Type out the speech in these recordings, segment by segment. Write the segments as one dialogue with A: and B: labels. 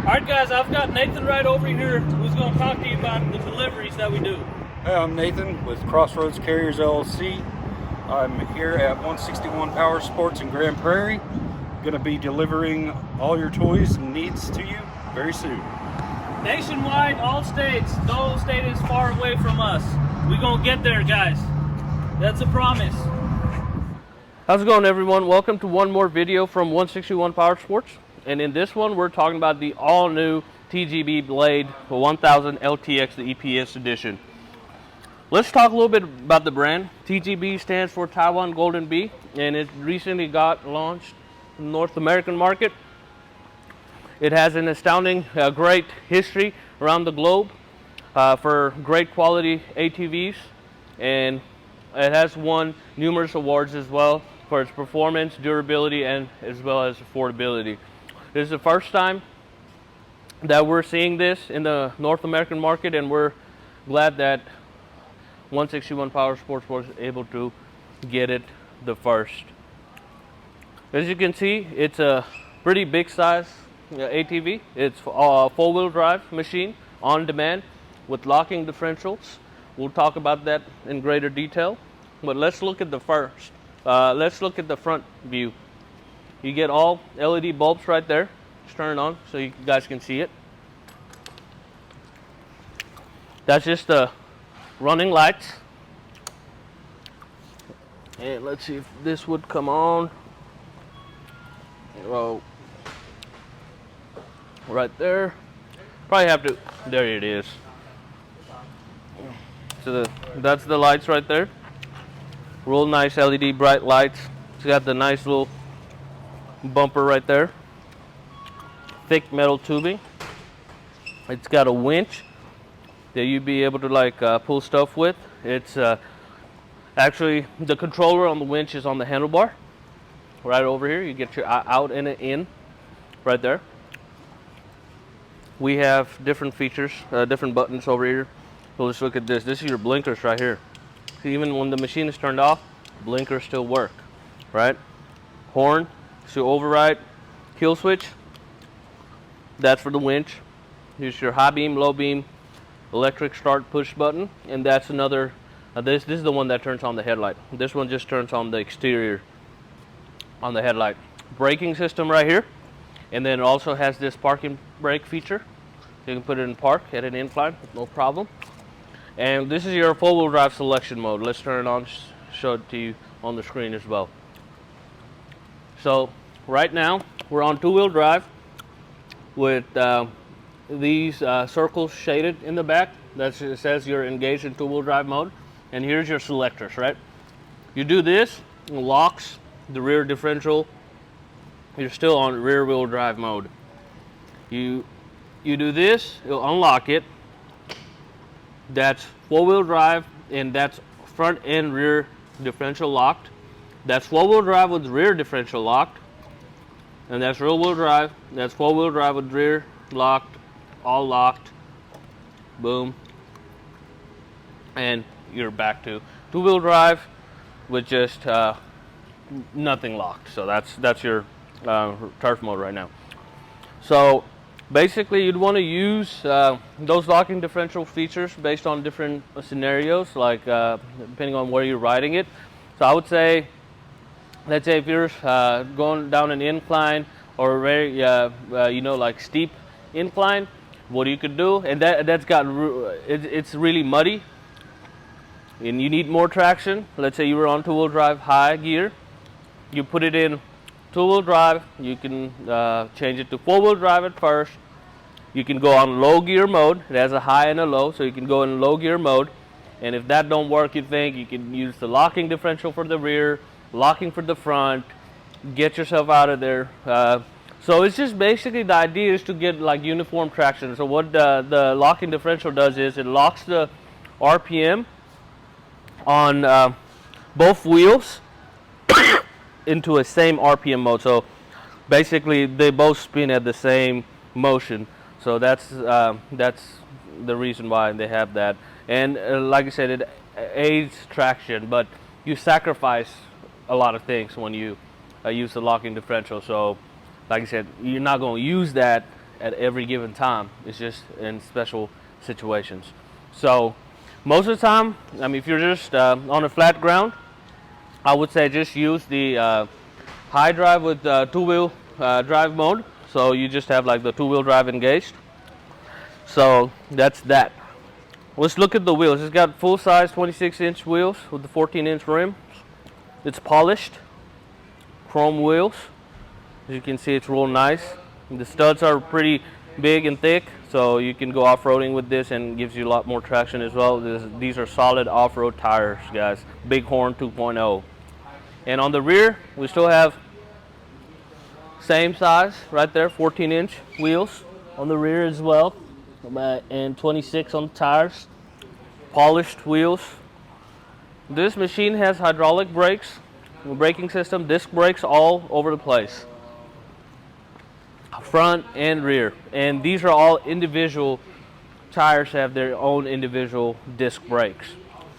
A: Alright guys, I've got Nathan right over here who's going to talk to you about the deliveries that we do.
B: Hey, I'm Nathan with Crossroads Carriers LLC. I'm here at 161 Power Sports in Grand Prairie. Going to be delivering all your toys and needs to you very soon.
A: Nationwide, all states. No state is far away from us. We're going to get there, guys. That's a promise.
C: How's it going, everyone? Welcome to one more video from 161 Power Sports. And in this one, we're talking about the all-new TGB Blade 1000 LTX EPS edition. Let's talk a little bit about the brand. TGB stands for Taiwan Golden Bee, and it recently got launched in the North American market. It has an astounding, great history around the globe for great quality ATVs, and it has won numerous awards as well for its performance, durability, and as well as affordability. This is the first time that we're seeing this in the North American market, and we're glad that 161 Power Sports was able to get it the first. As you can see, it's a pretty big size ATV. It's a four-wheel drive machine on demand with locking differentials. We'll talk about that in greater detail, but let's look at the first. Let's look at the front view. You get all LED bulbs right there. Just turn it on so you guys can see it. That's just the running lights. And let's see if this would come on. Well, right there. Probably have to. There it is. So that's the lights right there. Real nice LED bright lights. It's got the nice little bumper right there. Thick metal tubing. It's got a winch that you'd be able to pull stuff with. It's actually, the controller on the winch is on the handlebar right over here. You get your out and in right there. We have different features, different buttons over here. So let's look at this. This is your blinkers right here. Even when the machine is turned off, blinkers still work, right? Horn, so override, kill switch. That's for the winch. Here's your high beam, low beam, electric start push button, and that's another. This is the one that turns on the headlight. This one just turns on the exterior on the headlight. Braking system right here, and then it also has this parking brake feature. You can put it in park at an incline, no problem. And this is your four-wheel drive selection mode. Let's turn it on, show it to you on the screen as well. So right now we're on two-wheel drive with these circles shaded in the back. That says you're engaged in two-wheel drive mode. And here's your selectors, right? You do this, it locks the rear differential. You're still on rear-wheel drive mode. You do this, it'll unlock it. That's four-wheel drive, and that's front and rear differential locked. That's four-wheel drive with rear differential locked. And that's rear-wheel drive. That's four-wheel drive with rear locked, all locked. Boom. And you're back to two-wheel drive with just nothing locked. So that's your turf mode right now. So basically, you'd want to use those locking differential features based on different scenarios, like depending on where you're riding it. So I would say, let's say if you're going down an incline or a very, like steep incline, what you could do, and that's got, it's really muddy, and you need more traction. Let's say you were on two-wheel drive high gear, you put it in two-wheel drive. You can change it to four-wheel drive at first. You can go on low gear mode. It has a high and a low, so you can go in low gear mode. And if that don't work, you can use the locking differential for the rear, locking for the front, get yourself out of there. So it's just basically the idea is to get like uniform traction. So what the locking differential does is it locks the RPM on both wheels into a same RPM mode. So basically they both spin at the same motion. So that's the reason why they have that. And like I said, it aids traction, but you sacrifice a lot of things when you use the locking differential. So like I said, you're not going to use that at every given time. It's just in special situations. So most of the time, I mean, if you're just on a flat ground, I would say just use the high drive with two-wheel drive mode. So you just have like the two-wheel drive engaged. So that's that. Let's look at the wheels. It's got full-size 26-inch wheels with the 14-inch rim. It's polished chrome wheels. As you can see, it's real nice. The studs are pretty big and thick, so you can go off-roading with this and gives you a lot more traction as well. These are solid off-road tires, guys. Bighorn 2.0. And on the rear, we still have same size right there, 14-inch wheels on the rear as well, and 26 on the tires. Polished wheels. This machine has hydraulic brakes, braking system, disc brakes all over the place, front and rear. And these are all individual tires, have their own individual disc brakes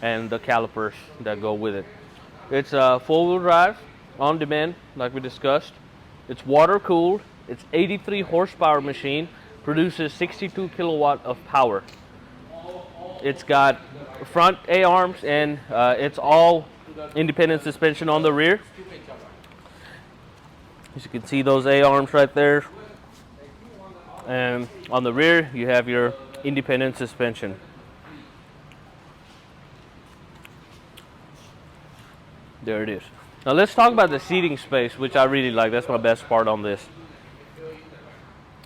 C: and the calipers that go with it. It's a four-wheel drive on demand, like we discussed. It's water cooled. It's 83 horsepower machine, produces 62 kilowatt of power. It's got front A-arms, and it's all independent suspension on the rear. As you can see, those A-arms right there. And on the rear, you have your independent suspension. There it is. Now let's talk about the seating space, which I really like. That's my best part on this.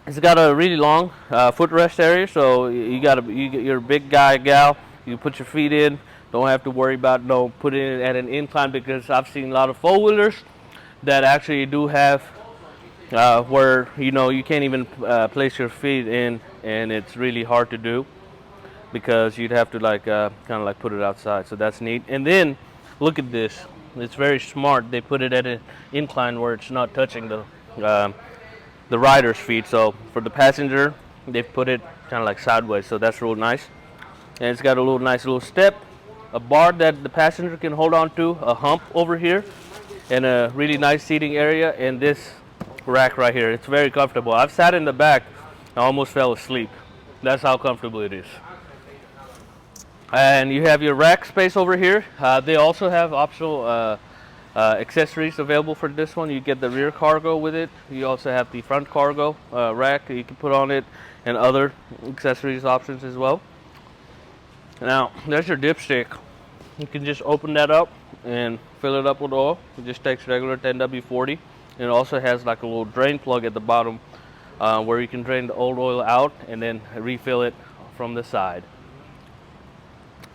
C: It's got a really long footrest area, so you're a big guy, gal. You put your feet in. Don't have to worry about putting it at an incline, because I've seen a lot of four-wheelers that actually do have where you can't even place your feet in, and it's really hard to do because you'd have to kind of like put it outside. So that's neat. And then look at this. It's very smart. They put it at an incline where it's not touching the rider's feet. So for the passenger, they've put it kind of like sideways. So that's real nice. And it's got a nice little step, a bar that the passenger can hold on to, a hump over here, and a really nice seating area. And this rack right here, it's very comfortable. I've sat in the back, I almost fell asleep. That's how comfortable it is. And you have your rack space over here. They also have optional accessories available for this one. You get the rear cargo with it. You also have the front cargo rack that you can put on it, and other accessories options as well. Now, there's your dipstick. You can just open that up and fill it up with oil. It just takes regular 10W40. And it also has like a little drain plug at the bottom where you can drain the old oil out and then refill it from the side.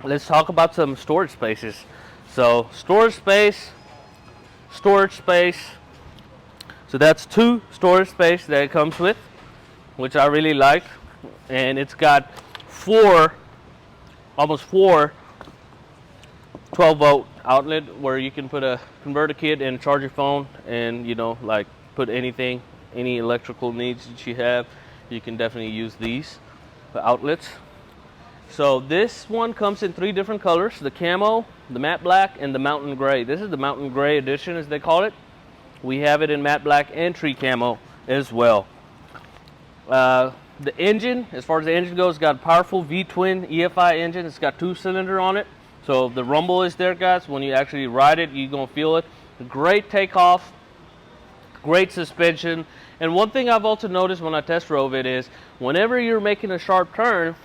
C: Let's talk about some storage spaces. So storage space. So that's two storage space that it comes with, which I really like. And it's got almost four 12-volt outlet where you can put a converter kit and charge your phone, and like put any electrical needs that you have. You can definitely use these outlets. So this one comes in 3 different colors: the camo, the matte black, and the mountain gray. This is the mountain gray edition, as they call it. We have it in matte black and tree camo as well. The engine, as far as the engine goes, got a powerful V-twin EFI engine. It's got 2-cylinder on it. So the rumble is there, guys. When you actually ride it, you're going to feel it. Great takeoff, great suspension. And one thing I've also noticed when I test drove it is whenever you're making a sharp turn,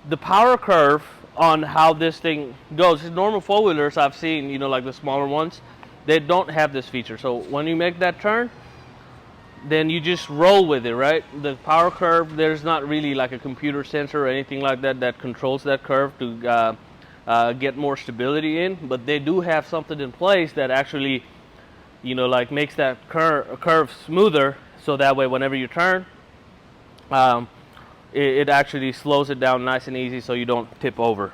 C: the power curve on how this thing goes. Normal four-wheelers I've seen, like the smaller ones, they don't have this feature. So when you make that turn, then you just roll with it, right? The power curve, there's not really like a computer sensor or anything like that that controls that curve to get more stability in, but they do have something in place that actually, like makes that curve smoother, so that way whenever you turn, it actually slows it down nice and easy so you don't tip over.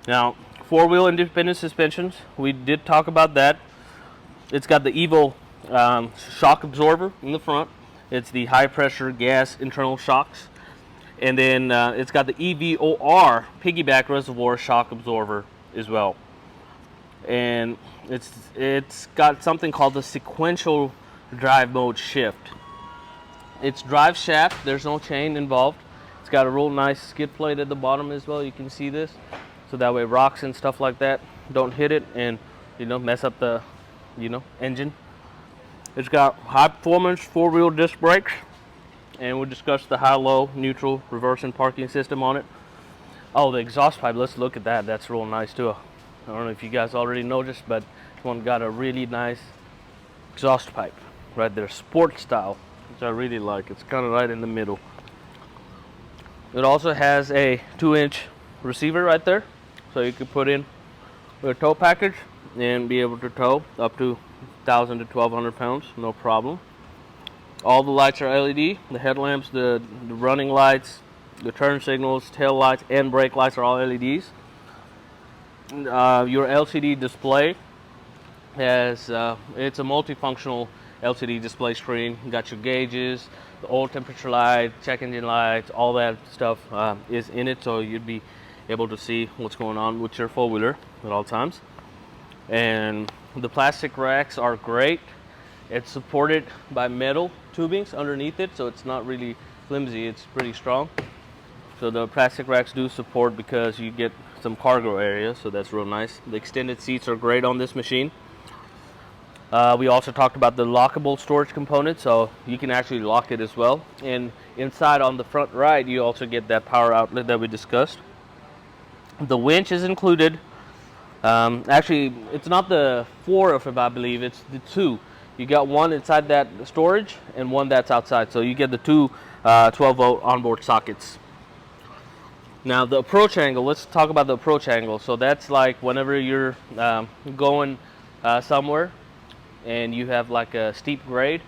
C: Now, 4-wheel independent suspensions, we did talk about that. It's got the Evo shock absorber in the front. It's the high pressure gas internal shocks. And then it's got the EVOR piggyback reservoir shock absorber as well. And it's got something called the sequential drive mode shift. It's drive shaft, there's no chain involved. It's got a real nice skid plate at the bottom as well, you can see this. So that way rocks and stuff like that don't hit it and, you know, mess up the, you know, engine. It's got high performance 4-wheel disc brakes, and we'll discuss the high, low, neutral, reverse and parking system on it. Oh, the exhaust pipe, let's look at that. That's real nice too. I don't know if you guys already noticed, but this one got a really nice exhaust pipe right there, sport style, which I really like. It's kind of right in the middle. It also has a 2-inch receiver right there, so you can put in a tow package and be able to tow up to 1,000 to 1,200 pounds, no problem. All the lights are LED. The headlamps, the running lights, the turn signals, tail lights, and brake lights are all LEDs. Your LCD display has it's a multifunctional LCD display screen. You got your gauges, the oil temperature light, check engine lights, all that stuff is in it, so you'd be able to see what's going on with your 4-wheeler at all times. And the plastic racks are great. It's supported by metal tubings underneath it, so it's not really flimsy, it's pretty strong. So the plastic racks do support because you get some cargo area, so that's real nice. The extended seats are great on this machine. We also talked about the lockable storage component, so you can actually lock it as well. And inside on the front right, you also get that power outlet that we discussed. The winch is included. Actually, it's not the 4 of it, I believe, it's the 2. You got one inside that storage and one that's outside, so you get the 2 12-volt onboard sockets. Now the approach angle, let's talk about the approach angle. So that's like whenever you're going somewhere and you have like a steep grade,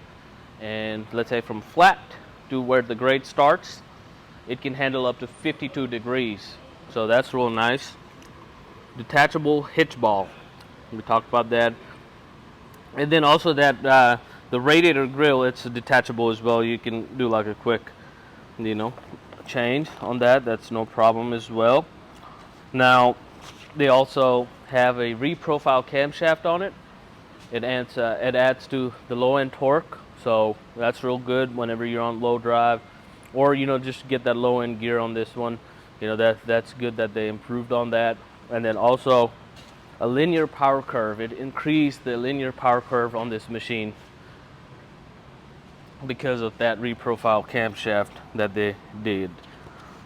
C: and let's say from flat to where the grade starts, it can handle up to 52 degrees. So that's real nice. Detachable hitch ball, we talked about that. And then also that the radiator grill, it's detachable as well. You can do like a quick, you know, change on that. That's no problem as well. Now they also have a reprofile camshaft on it. It adds to the low end torque, so that's real good whenever you're on low drive, or you know, just get that low end gear on this one. You know, that's good that they improved on that. And then also a linear power curve. It increased the linear power curve on this machine because of that reprofile camshaft that they did.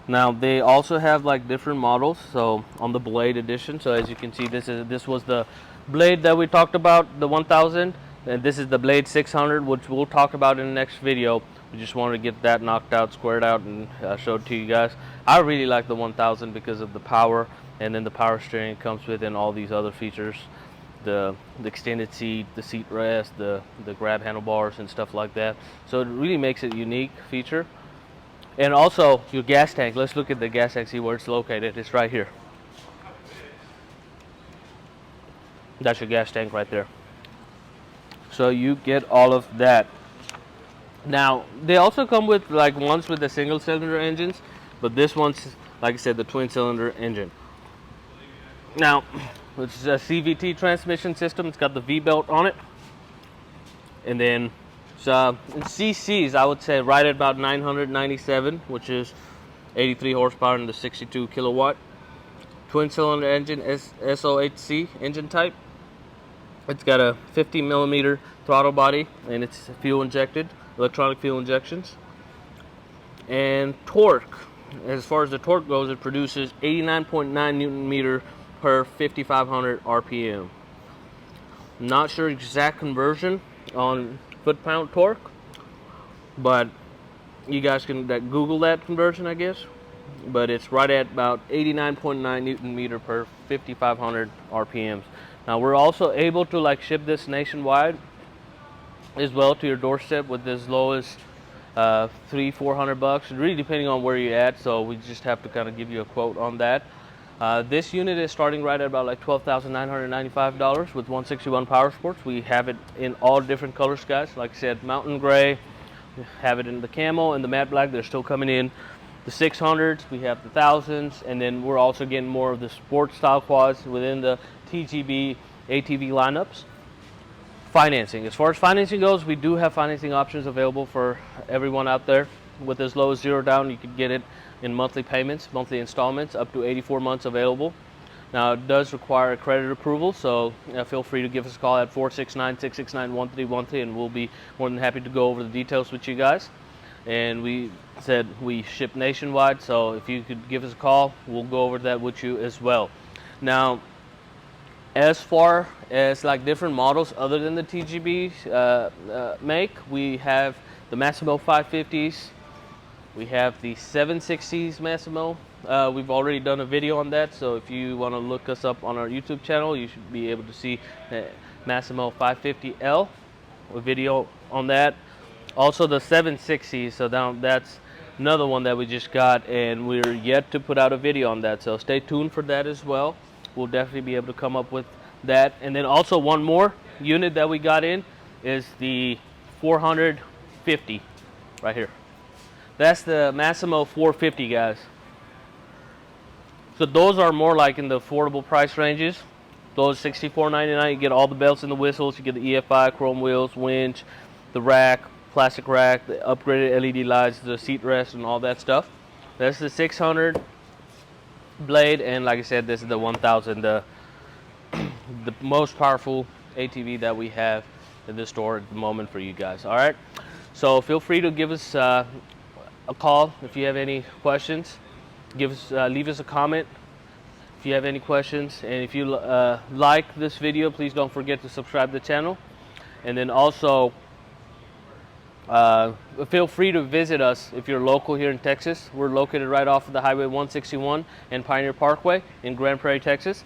C: Now they also have like different models. So on the Blade edition, so as you can see, this was the Blade that we talked about, the 1000, and this is the Blade 600, which we'll talk about in the next video. We just wanted to get that knocked out, squared out, and showed to you guys. I really like the 1000 because of the power, and then the power steering comes with, and all these other features, the extended seat, the seat rest, the grab handlebars and stuff like that. So it really makes it a unique feature. And also your gas tank. Let's look at the gas tank, see where it's located. It's right here. That's your gas tank right there. So you get all of that. Now they also come with like ones with the single cylinder engines, but this one's, like I said, the twin cylinder engine. Now it's a CVT transmission system. It's got the V-belt on it, and then in CCs I would say right at about 997, which is 83 horsepower and the 62 kilowatt. Twin cylinder engine, SOHC engine type. It's got a 50 millimeter throttle body, and it's fuel injected, electronic fuel injections. And torque, as far as the torque goes, it produces 89.9 Newton meter per 5,500 RPM. Not sure exact conversion on foot-pound torque, but you guys can Google that conversion, I guess. But it's right at about 89.9 Newton meter per 5,500 RPMs. Now we're also able to like ship this nationwide. as well to your doorstep with as low as $300-400, really depending on where you're at. So we just have to kind of give you a quote on that. This unit is starting right at about like $12,995 with 161 Power Sports. We have it in all different colors, guys. Like I said, mountain gray, we have it in the camo and the matte black. They're still coming in. The 600s, we have the 1000s, and then we're also getting more of the sports style quads within the TGB ATV lineups. Financing. As far as financing goes, we do have financing options available for everyone out there. With as low as $0 down, you could get it in monthly payments, monthly installments, up to 84 months available. Now, it does require a credit approval, so feel free to give us a call at 469-669-1313, and we'll be more than happy to go over the details with you guys. And we said we ship nationwide, so if you could give us a call, we'll go over that with you as well. Now, as far as like different models other than the TGB make, we have the Massimo 550s, we have the 760s Massimo. We've already done a video on that, so if you want to look us up on our YouTube channel, you should be able to see Massimo 550L, a video on that. Also the 760s, so that's another one that we just got, and we're yet to put out a video on that, so stay tuned for that as well. We'll definitely be able to come up with that. And then also one more unit that we got in is the 450 right here. That's the Massimo 450, guys. So those are more like in the affordable price ranges. Those $64.99, you get all the bells and the whistles. You get the EFI, chrome wheels, winch, the rack, plastic rack, the upgraded LED lights, the seat rest, and all that stuff. That's the 600 blade, and like I said, this is the 1000, the most powerful ATV that we have in the store at the moment for you guys. All right, so feel free to give us a call if you have any questions. Leave us a comment if you have any questions, and if you like this video, please don't forget to subscribe to the channel. And then also feel free to visit us if you're local here in Texas. We're located right off of the Highway 161 and Pioneer Parkway in Grand Prairie, Texas.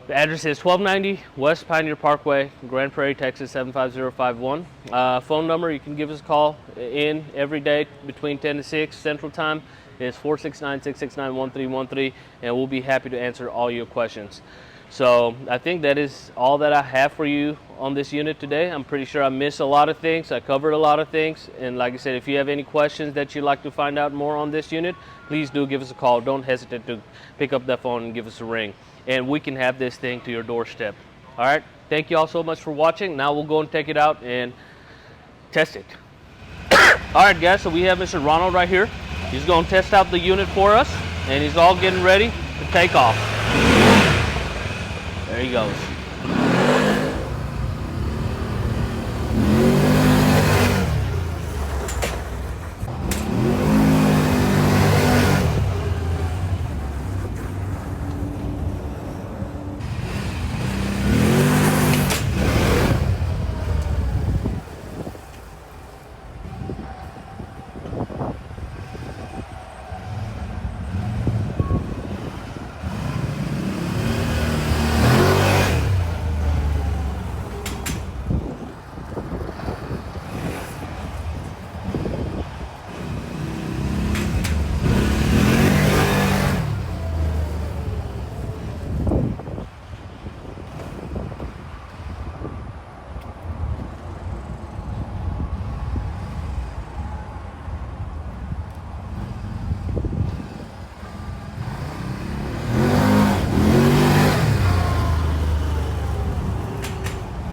C: The address is 1290 West Pioneer Parkway, Grand Prairie, Texas 75051. Phone number, you can give us a call in every day between 10 to 6 Central Time. It's 469-669-1313, and we'll be happy to answer all your questions. So I think that is all that I have for you on this unit today. I'm pretty sure I missed a lot of things. I covered a lot of things. And like I said, if you have any questions that you'd like to find out more on this unit, please do give us a call. Don't hesitate to pick up that phone and give us a ring. And we can have this thing to your doorstep. All right. Thank you all so much for watching. Now we'll go and take it out and test it. All right, guys. So we have Mr. Ronald right here. He's going to test out the unit for us. And he's all getting ready to take off. There he goes.